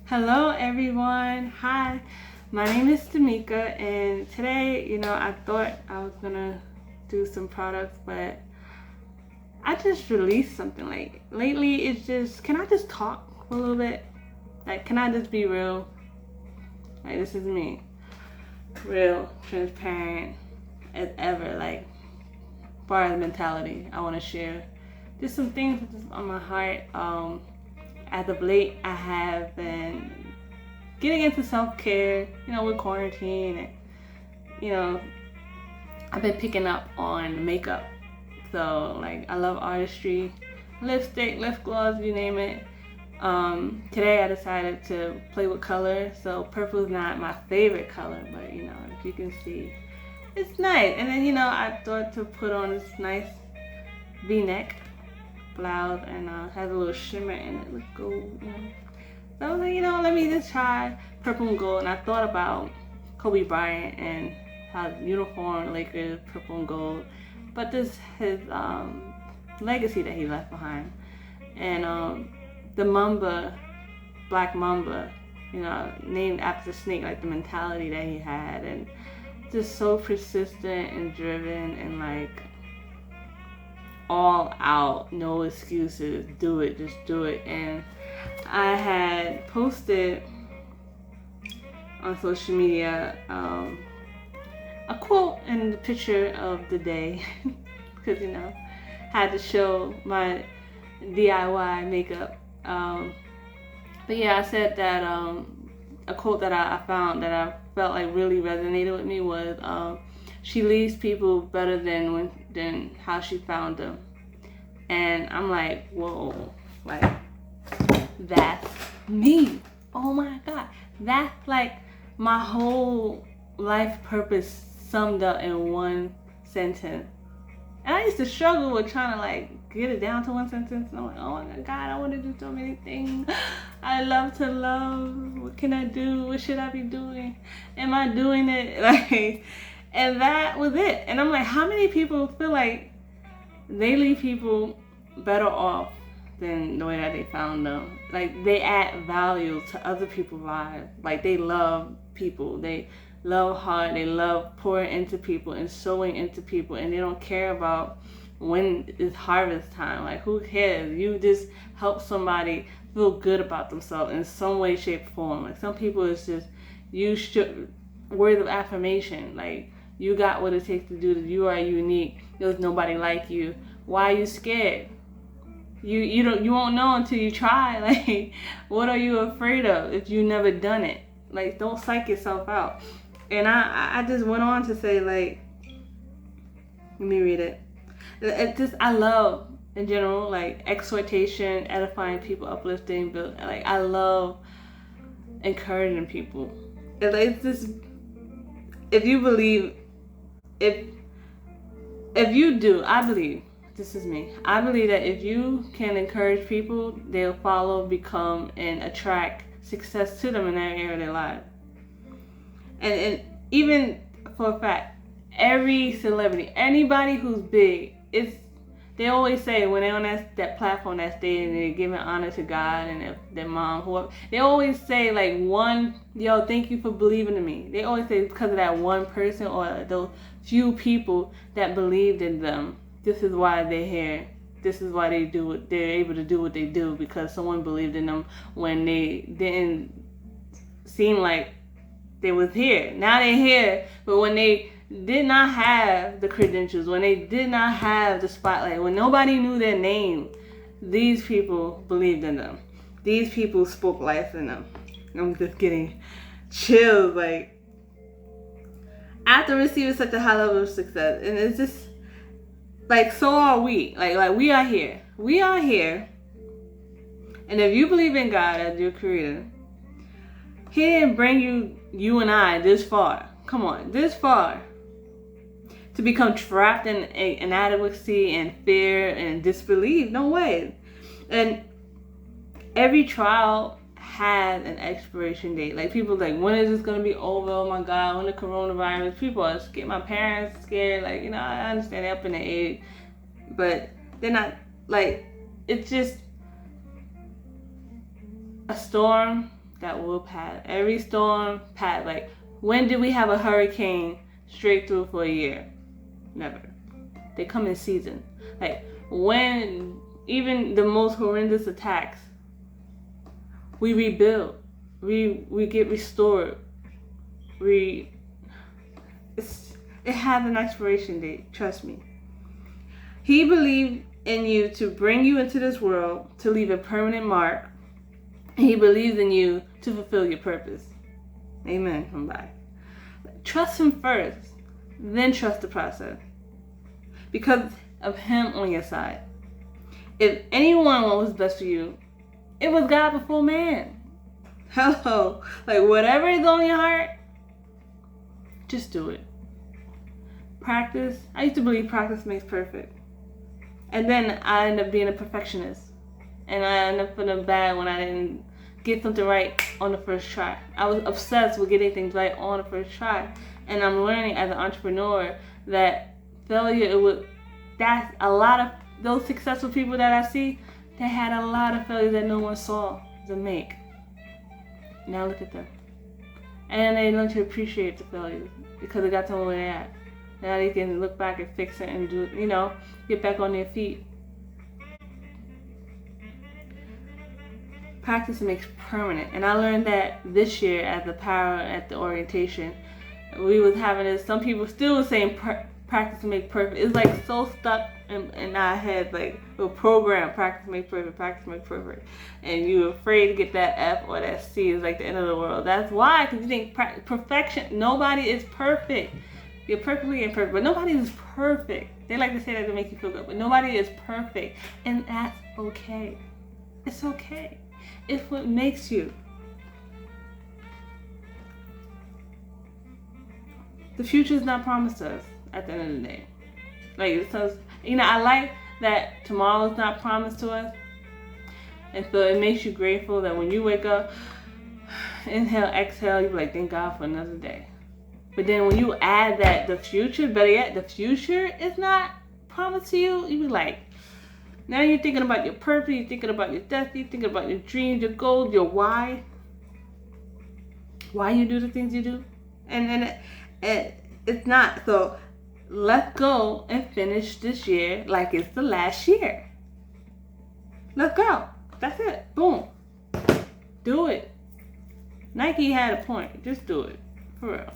Hello everyone. Hi. My name is Tamika and today, I thought I was gonna do some products, but I just released something. Like lately it's just, can I just talk for a little bit? Like, can I just be real? Like, this is me. Real, transparent as ever. Like, far as mentality, I wanna share just some things that's on my heart. As of late, I have been getting into self-care, with quarantine, and, I've been picking up on makeup. So, like, I love artistry, lipstick, lip gloss, you name it. Today I decided to play with color. So purple is not my favorite color, but, if you can see, it's nice. And then, I thought to put on this nice V-neck blouse and has a little shimmer in it. Look gold, So I was like, let me just try purple and gold. And I thought about Kobe Bryant and how uniform Lakers purple and gold, but this his legacy that he left behind, and the Mamba, Black Mamba, named after the snake, like the mentality that he had, and just so persistent and driven and like all out, no excuses, do it, just do it. And I had posted on social media a quote and the picture of the day because had to show my DIY makeup. But yeah, I said that a quote that I found that I felt like really resonated with me was she leaves people better than how she found them. And I'm like, whoa, like, that's me. Oh my God. That's like my whole life purpose summed up in one sentence. And I used to struggle with trying to like get it down to one sentence. And I'm like, oh my God, I want to do so many things. I love to love. What can I do? What should I be doing? Am I doing it? Like, and that was it. And I'm like, how many people feel like they leave people better off than the way that they found them? Like, they add value to other people's lives. Like, they love people. They love hard. They love pouring into people and sowing into people. And they don't care about when it's harvest time. Like, who cares? You just help somebody feel good about themselves in some way, shape, or form. Like, some people, it's just words of affirmation. Like, you got what it takes to do this. You are unique. There's nobody like you. Why are you scared? You won't know until you try. Like, what are you afraid of if you never done it? Like, don't psych yourself out. And I just went on to say, like, let me read it. I love in general, like, exhortation, edifying people, uplifting, but like, I love encouraging people. It's just, if you believe, if you do, I believe, this is me, I believe that if you can encourage people, they'll follow, become, and attract success to them in that area of their life. And even for a fact, every celebrity, anybody who's big, they always say when they're on that platform, that stage, and they're giving honor to God and their mom, whoever, they always say like thank you for believing in me. They always say because of that one person or those few people that believed in them. This is why they're here. This is why they're able to do what they do, because someone believed in them when they didn't seem like they was here. Now they're here, but when they did not have the credentials, when they did not have the spotlight, when nobody knew their name, these people believed in them. These people spoke life in them. I'm just getting chills, like, after receiving such a high level of success. And it's just like, so are we. Like we are here. We are here. And if you believe in God as your creator, He didn't bring you and I this far. Come on, this far. To become trapped in inadequacy and fear and disbelief. No way. And every trial has an expiration date. Like, people like, when is this going to be over? Oh my God, when the coronavirus? People are scared. My parents scared. Like, I understand they're up in the age. But they're not, like, it's just a storm that will pass. Every storm pass. Like, when did we have a hurricane straight through for a year? Never. They come in season. Like, when even the most horrendous attacks, we rebuild. We get restored. It has an expiration date. Trust me. He believed in you to bring you into this world to leave a permanent mark. He believes in you to fulfill your purpose. Amen. Somebody. Trust him first, then trust the process. Because of him on your side. If anyone was best for you, it was God before man. Hello. Like, whatever is on your heart, just do it. Practice. I used to believe practice makes perfect. And then I ended up being a perfectionist. And I ended up feeling bad when I didn't get something right on the first try. I was obsessed with getting things right on the first try. And I'm learning as an entrepreneur that failure, that's a lot of those successful people that I see, they had a lot of failures that no one saw them make. Now look at them. And they learn to appreciate the failures because they got to where they're at. Now they can look back and fix it and do, get back on their feet. Practice makes permanent. And I learned that this year at the power at the orientation. We was having this, some people still were saying practice make perfect. It's like so stuck in our heads, like a program, practice make perfect, practice make perfect. And you're afraid to get that F or that C is like the end of the world. That's why, because you think perfection, nobody is perfect. You're perfectly imperfect, but nobody is perfect. They like to say that to make you feel good, but nobody is perfect. And that's okay. It's okay. It's what makes you. The future is not promised to us at the end of the day. Like, it says, I like that tomorrow is not promised to us. And so it makes you grateful that when you wake up, inhale, exhale, you're like, thank God for another day. But then when you add that the future, better yet, the future is not promised to you, you be like, now you're thinking about your purpose, you're thinking about your destiny, you're thinking about your dreams, your goals, your why. Why you do the things you do. And it's not. So let's go and finish this year like it's the last year. Let's go. That's it. Boom. Do it. Nike had a point. Just do it. For real.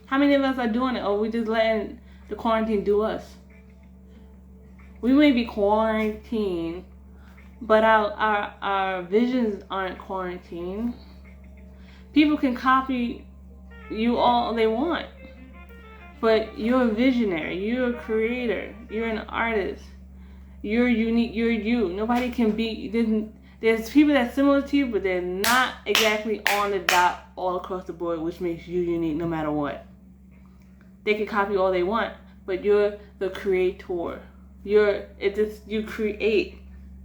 How many of us are doing it? Or we just letting the quarantine do us? We may be quarantined, but our visions aren't quarantined. People can copy you all they want. But you're a visionary. You're a creator. You're an artist. You're unique. You're you. Nobody can be. There's people that's similar to you, but they're not exactly on the dot all across the board, which makes you unique no matter what. They can copy all they want, but you're the creator. You create.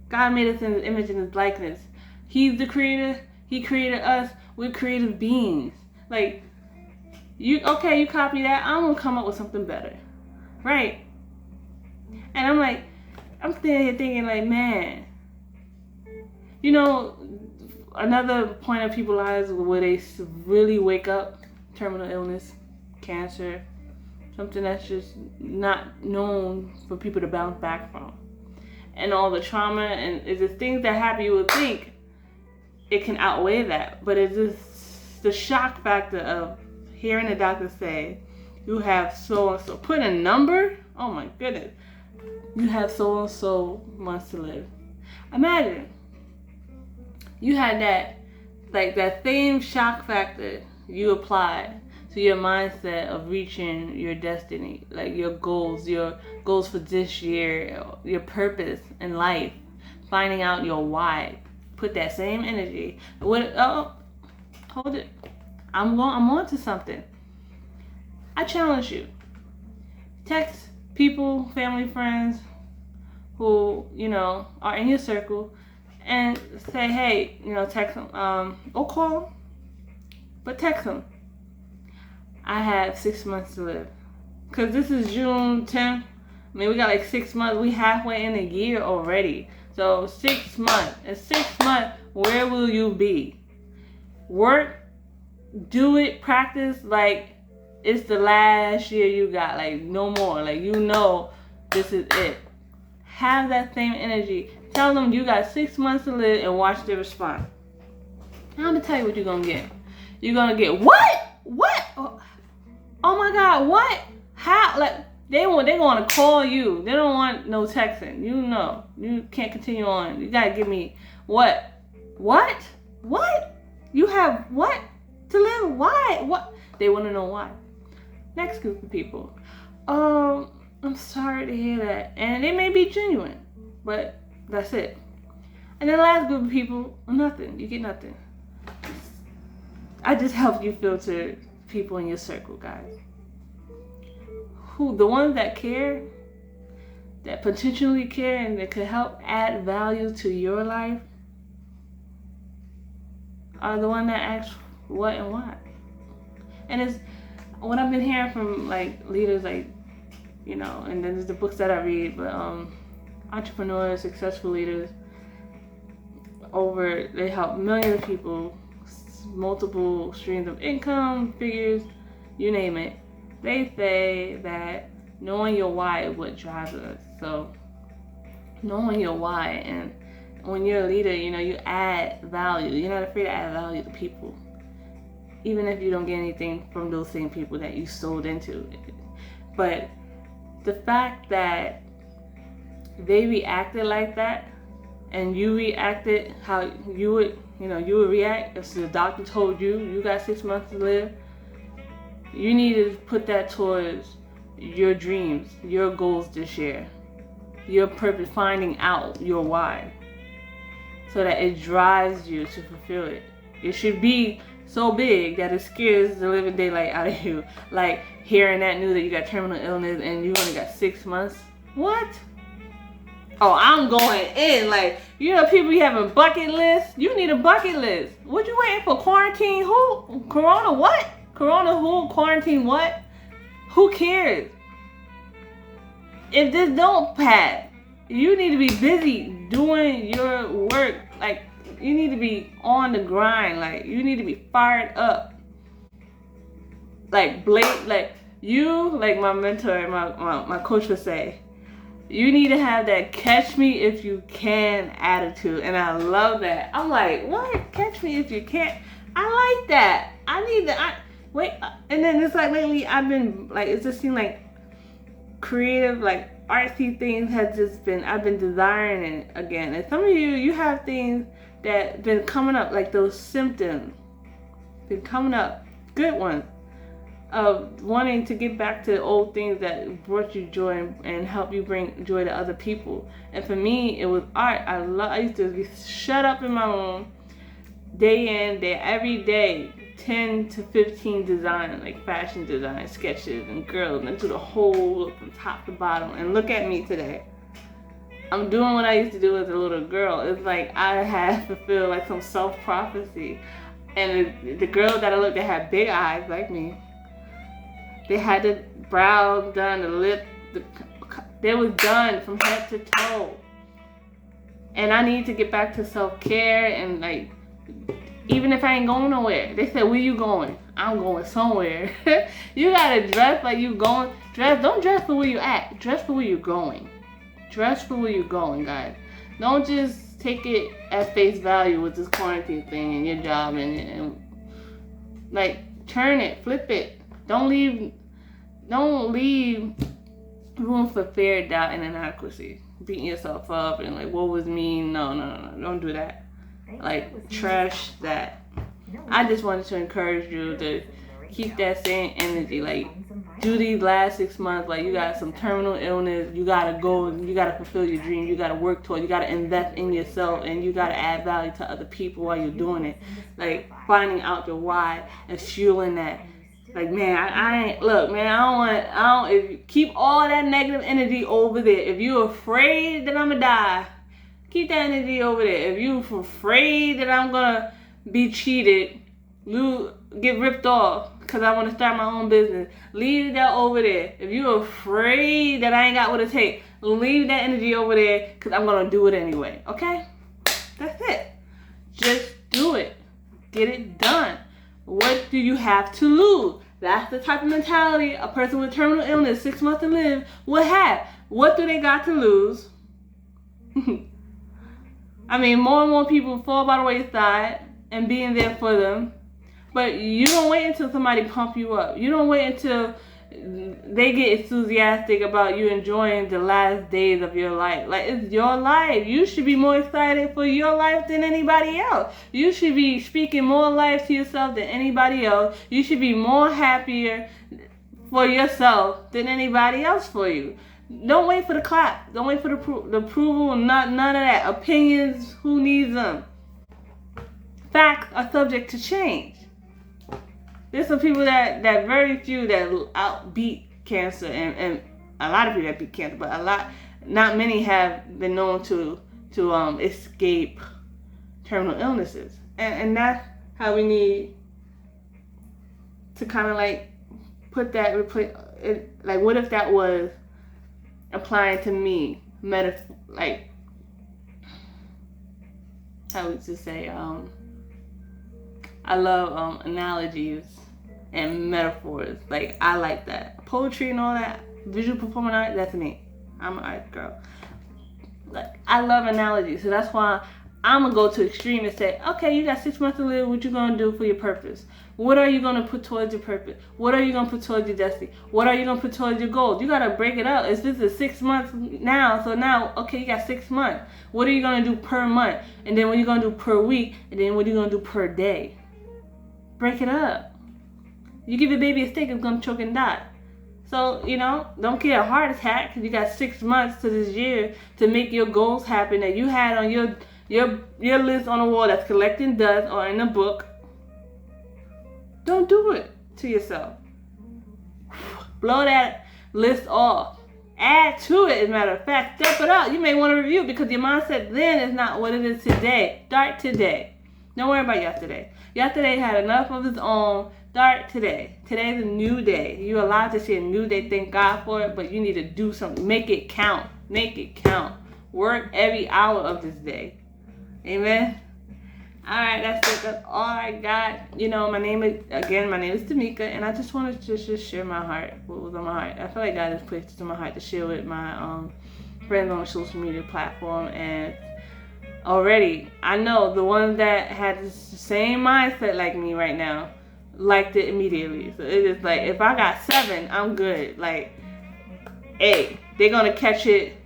God made us in His image and His likeness. He's the creator. He created us. We're creative beings. Like, you copy that. I'm gonna come up with something better, right? And I'm standing here thinking, like, man, another point of people's lives where they really wake up, terminal illness, cancer, something that's just not known for people to bounce back from, and all the trauma and it's just things that happen. You would think it can outweigh that, but it's just the shock factor of hearing the doctor say, you have so and so, put a number, oh my goodness, you have so and so months to live. Imagine you had that same shock factor you applied to your mindset of reaching your destiny, like your goals for this year, your purpose in life, finding out your why. Put that same energy. Hold it. I'm on to something. I challenge you. Text people, family, friends who, are in your circle and say, hey, text them, or call them, but text them. I have 6 months to live. Because this is June 10th. We got like 6 months. We halfway in a year already. So 6 months. In 6 months, where will you be? Work, do it, practice like it's the last year you got, like no more. Like you know this is it. Have that same energy. Tell them you got 6 months to live and watch their response. I'm gonna tell you what you're gonna get. You're gonna get what? What? Oh my God, what? How? Like they're gonna call you. They don't want no texting. You know, you can't continue on. You gotta give me what? What? What? You have what to live? Why? What? They want to know why. Next group of people. I'm sorry to hear that, and they may be genuine, but that's it. And then the last group of people, nothing. You get nothing. I just helped you filter people in your circle, guys. The ones that care, that potentially care, and that could help add value to your life, are the one that asks what and why. And it's what I've been hearing from like leaders, like, you know, and then there's the books that I read, but entrepreneurs, successful leaders, they help millions of people, multiple streams of income, figures, you name it. They say that knowing your why is what drives us. So knowing your why, and when you're a leader, you know, you add value. You're not afraid to add value to people, even if you don't get anything from those same people that you sold into. But the fact that they reacted like that, and you reacted how you would react if the doctor told you you got 6 months to live, you need to put that towards your dreams, your goals this year, your purpose, finding out your why, so that it drives you to fulfill it. It should be so big that it scares the living daylight out of you. Like hearing that news that you got terminal illness and you only got 6 months. What? Oh, I'm going in. Like, you know, people you having bucket lists. You need a bucket list. What you waiting for? Quarantine who? Corona what? Corona who? Quarantine what? Who cares? If this don't pass, you need to be busy doing your work. Like, you need to be on the grind. Like, you need to be fired up. Like, like my mentor, my coach would say, you need to have that catch me if you can attitude. And I love that. I'm like, what? Catch me if you can't? I like that. I need that. And then it's like lately I've been like, it just seemed like creative, like artsy things I've been desiring it again. And some of you have things that been coming up, like those symptoms been coming up, good ones, of wanting to get back to old things that brought you joy and help you bring joy to other people. And for me, it was art. I used to be shut up in my room, day in, day, every day, 10 to 15 design, like fashion design, sketches and girls, and do the whole look from top to bottom. And look at me today. I'm doing what I used to do as a little girl. It's like I had fulfilled like some self-prophecy. And the girls that I looked at had big eyes like me. They had the brows done, the lip, they was done from head to toe. And I need to get back to self-care, and like, even if I ain't going nowhere. They said, where you going? I'm going somewhere. You gotta dress like you going. Don't dress for where you at. Dress for where you're going. Dress for where you're going, guys. Don't just take it at face value with this quarantine thing and your job and like, turn it, flip it. Don't leave room for fear, doubt, and inadequacy. Beating yourself up and like, what was me? No. Don't do that. Like, trash that. I just wanted to encourage you to keep that same energy. Like, do these last 6 months, like you got some terminal illness, you gotta go, you gotta fulfill your dream, you gotta work toward, you gotta invest in yourself, and you gotta add value to other people while you're doing it. Like, finding out your why and fueling that. Like, man, I ain't, look, man, if you keep all that negative energy over there. If you're afraid that I'm gonna die, keep that energy over there. If you're afraid that I'm gonna be cheated, you get ripped off because I want to start my own business, leave that over there. If you're afraid that I ain't got what it takes, leave that energy over there because I'm gonna do it anyway, okay? That's it. Get it done. What do you have to lose? That's the type of mentality a person with terminal illness, 6 months to live, will have. What do they got to lose? I mean, more and more people fall by the wayside and being there for them. But you don't wait until somebody pump you up. You don't wait until they get enthusiastic about you enjoying the last days of your life. Like, it's your life. You should be more excited for your life than anybody else. You should be speaking more life to yourself than anybody else. You should be more happier for yourself than anybody else for you. Don't wait for the clap. Don't wait for the approval. None of that. Opinions, who needs them? Facts are subject to change. There's some people that very few that outbeat cancer, and a lot of people that beat cancer, but not many have been known to escape terminal illnesses, and that's how we need to kind of like put that like, what if that was applying to me, like, how would you say, I love analogies and metaphors. Like, I like that. Poetry and all that, visual performing art, that's me. I'm an art girl. Like, I love analogies. So that's why I'm going to go to extreme and say, okay, you got 6 months to live. What you going to do for your purpose? What are you going to put towards your purpose? What are you going to put towards your destiny? What are you going to put towards your goals? You got to break it up. If this is 6 months now, so now, okay, you got 6 months. What are you going to do per month? And then what are you going to do per week? And then what are you going to do per day? Break it up. You give your baby a steak, it's going to choke and die. So, don't get a heart attack because you got 6 months to this year to make your goals happen that you had on your list on the wall that's collecting dust or in a book. Don't do it to yourself. Blow that list off. Add to it, as a matter of fact. Step it up. You may want to review because your mindset then is not what it is today. Start today. Don't worry about yesterday. Yesterday had enough of its own. Start today. Today's a new day. You're allowed to see a new day. Thank God for it. But you need to do something. Make it count. Make it count. Work every hour of this day. Amen. Alright, that's it. That's all I got. My name is Tamika, and I just wanted to just share my heart. What was on my heart. I feel like God has placed it in my heart to share with my friends on the social media platform. And already, I know the ones that had the same mindset like me right now liked it immediately. So it is like, if I got 7, I'm good. Like, hey, they're gonna catch it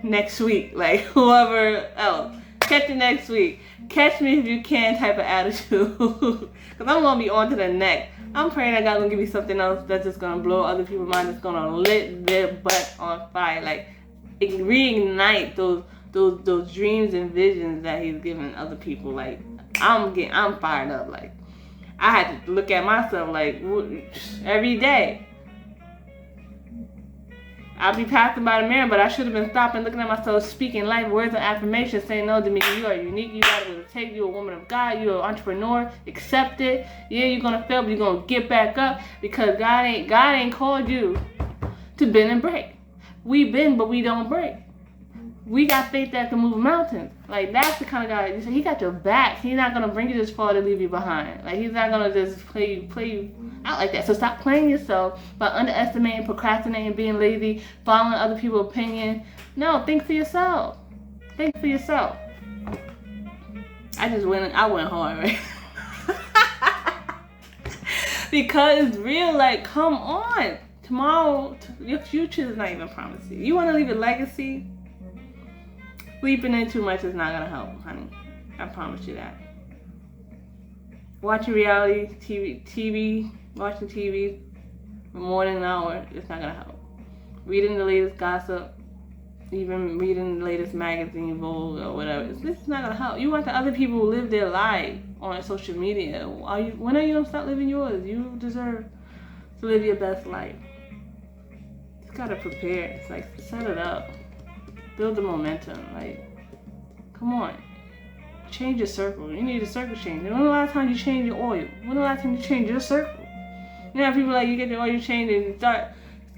next week. Like, whoever else, catch it next week. Catch me if you can type of attitude. Because I'm gonna be on to the next. I'm praying that God's gonna give me something else that's just gonna blow other people's mind. That's gonna lit their butt on fire. Like, reignite those dreams and visions that He's giving other people. Like, I'm fired up. Like, I had to look at myself like every day. I'll be passing by the mirror, but I should have been stopping, looking at myself, speaking life, words of affirmation, saying, no, Tamika, you are unique. You got it to take. You're a woman of God. You're an entrepreneur. Accept it. Yeah, you're going to fail, but you're going to get back up because God ain't called you to bend and break. We bend, but we don't break. We got faith that can move mountains. Like, that's the kind of guy. He got your back. He's not gonna bring you this far to leave you behind. Like, he's not gonna just play you out like that. So stop playing yourself by underestimating, procrastinating, being lazy, following other people's opinion. No, think for yourself. Think for yourself. I went hard, right? Because it's real. Like, come on. Tomorrow, your future is not even promised. You want to leave a legacy? Sleeping in too much is not going to help, honey. I promise you that. Watching reality watching TV for more than an hour, it's not going to help. Reading the latest gossip, even reading the latest magazine, Vogue, or whatever, it's not going to help. You want the other people to live their life on social media. When are you going to start living yours? You deserve to live your best life. You just got to prepare. It's like, set it up. Build the momentum. Like, come on. Change your circle. You need a circle change. When the last time you changed your oil? When the last time you changed your circle? You know, people like, you get your oil change and you start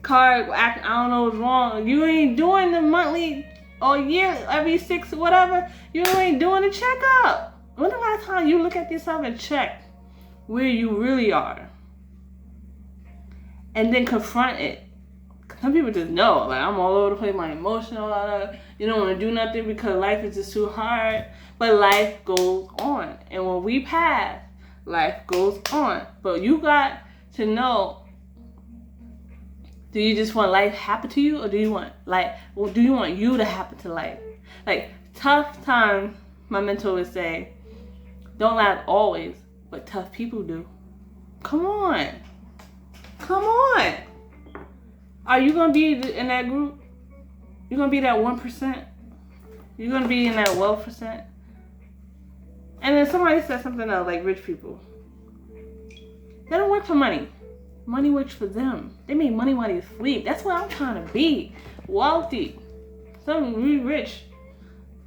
car acting, I don't know what's wrong. You ain't doing the monthly or year, every 6 whatever. You ain't doing the checkup. when the last time you look at yourself and check where you really are? And then confront it. Some people just know, like, I'm all over the place, my emotional, you don't want to do nothing because life is just too hard. But life goes on. And when we pass, life goes on. But you got to know, do you just want life to happen to you, or do you want you to happen to life? Like, tough times, my mentor would say, don't laugh always, but tough people do. Come on. Are you going to be in that group? You're going to be that 1%? You're going to be in that 12%? And then somebody said something else, like rich people. They don't work for money. Money works for them. They make money while they sleep. That's what I'm trying to be. Wealthy. Some really rich.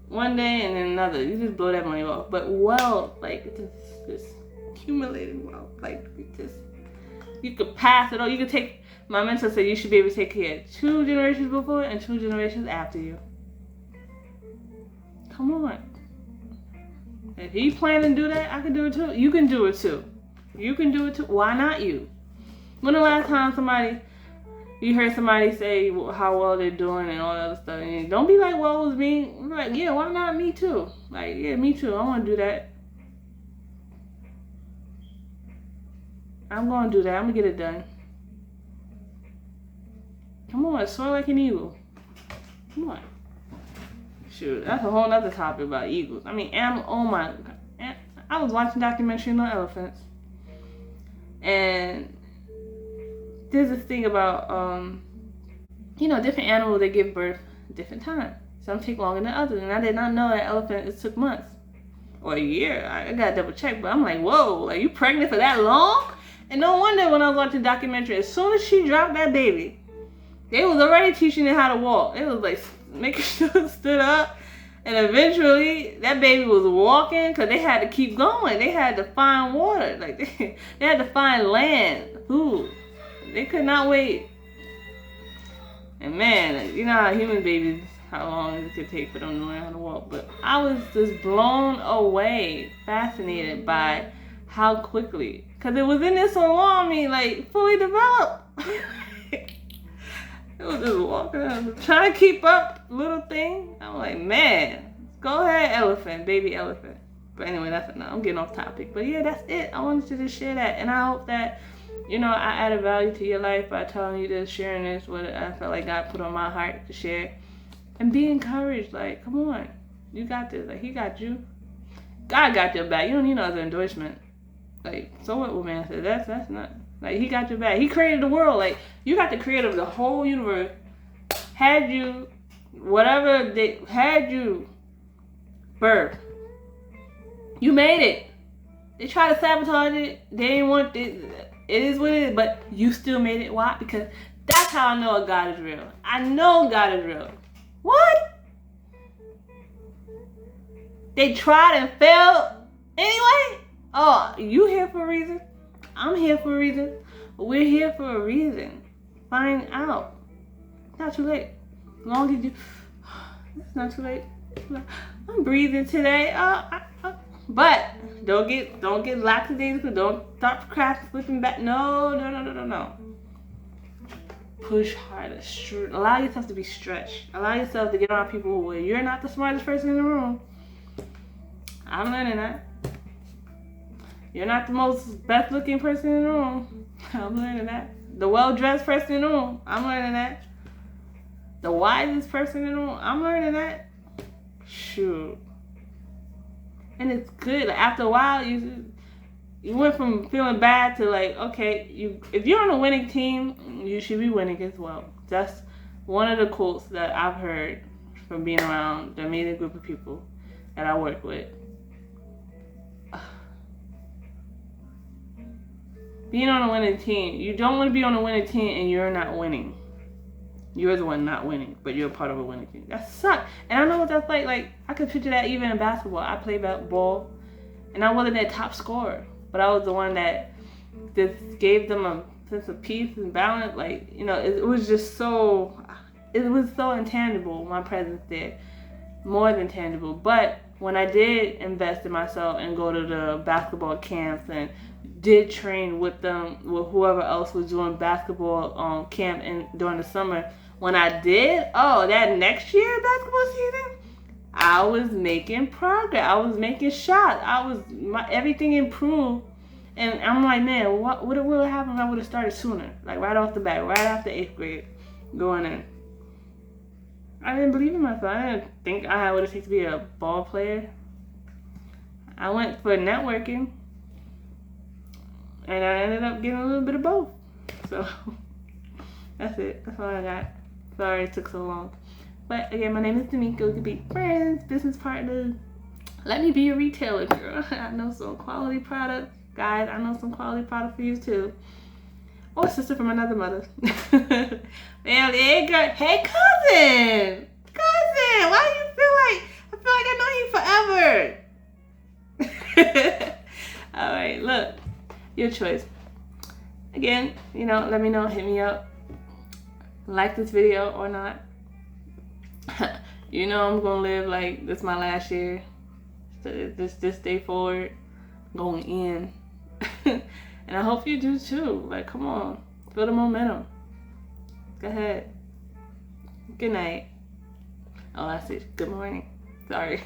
One day and then another. You just blow that money off. But wealth, like, just accumulated wealth. Like, you could pass it on. You could take, my mentor said you should be able to take care of 2 generations before and 2 generations after you. Come on. If you plan to do that, I can do it too. You can do it too. Why not you? When the last time you heard somebody say how well they're doing and all that other stuff, and don't be like, well, it was me. I'm like, yeah, why not me too? Like, yeah, me too. I want to do that. I'm going to do that. I'm going to get it done. Come on, soar like an eagle. Come on. Shoot, that's a whole nother topic about eagles. I mean, oh my God. I was watching a documentary on elephants. And there's this thing about, different animals, they give birth at different times. Some take longer than others. And I did not know that it took months. Or a year. I got to double check. But I'm like, whoa, like, you pregnant for that long? And no wonder when I was watching the documentary, as soon as she dropped that baby, they was already teaching her how to walk. It was like making sure it stood up. And eventually, that baby was walking because they had to keep going. They had to find water. Like, they had to find land, food. They could not wait. And man, you know how human babies, how long it could take for them to learn how to walk. But I was just blown away, fascinated by how quickly. Because it was in there so long, like, fully developed. It was just walking around, trying to keep up, little thing. I'm like, man, go ahead, elephant, baby elephant. But anyway, that's enough. I'm getting off topic. But yeah, that's it. I wanted to just share that. And I hope that, I added value to your life by telling you this, sharing this, what I felt like God put on my heart to share. And be encouraged. Like, come on. You got this. Like, he got you. God got your back. You don't need no other endorsement. Like, so what man said? That's not. Like, he got your back. He created the world. Like, you got the creator of the whole universe. Had you, whatever they had you birth. You made it. They tried to sabotage it. They didn't want it. It is what it is. But you still made it. Why? Because that's how I know God is real. I know God is real. What? They tried and failed anyway? Oh, you here for a reason? I'm here for a reason. We're here for a reason. Find out. It's not too late. As long as you... It's not too late. I'm breathing today. But don't get lackadaisical. Don't stop slipping back. No. Push harder. Allow yourself to be stretched. Allow yourself to get around people where you're not the smartest person in the room. I'm learning that. You're not the most best looking person in the room. I'm learning that. The well-dressed person in the room. I'm learning that. The wisest person in the room. I'm learning that. Shoot. And it's good. Like, after a while, you went from feeling bad to like, okay, if you're on a winning team, you should be winning as well. That's one of the quotes that I've heard from being around the amazing group of people that I work with. Being on a winning team, you don't want to be on a winning team and you're not winning. You're the one not winning, but you're part of a winning team. That sucks. And I know what that's like. Like, I could picture that even in basketball. I played ball, and I wasn't that top scorer, but I was the one that just gave them a sense of peace and balance. Like, it was just so, it was so intangible, my presence there. More than tangible. But when I did invest in myself and go to the basketball camps and did train with them, with whoever else was doing basketball camp during the summer, when I did, that next year basketball season, I was making progress. I was making shots. Everything improved. And I'm like, man, what would have happened if I would have started sooner? Like right off the bat, right after 8th grade, going in. I didn't believe in myself. I didn't think I had what it takes to be a ball player. I went for networking, and I ended up getting a little bit of both. So that's it. That's all I got. Sorry it took so long. But again, my name is D'Amico. We could be friends, business partners. Let me be a retailer, girl. I know some quality products. Guys, I know some quality product for you too. Or sister from another mother. Hey, girl. Hey, cousin. Why do you feel like I know you forever? All right, look. Your choice. Again, let me know. Hit me up. Like this video or not. I'm going to live like this my last year. So this day forward. Going in. And I hope you do too. Like, come on. Feel the momentum. Go ahead. Good night. Oh, I said good morning. Sorry.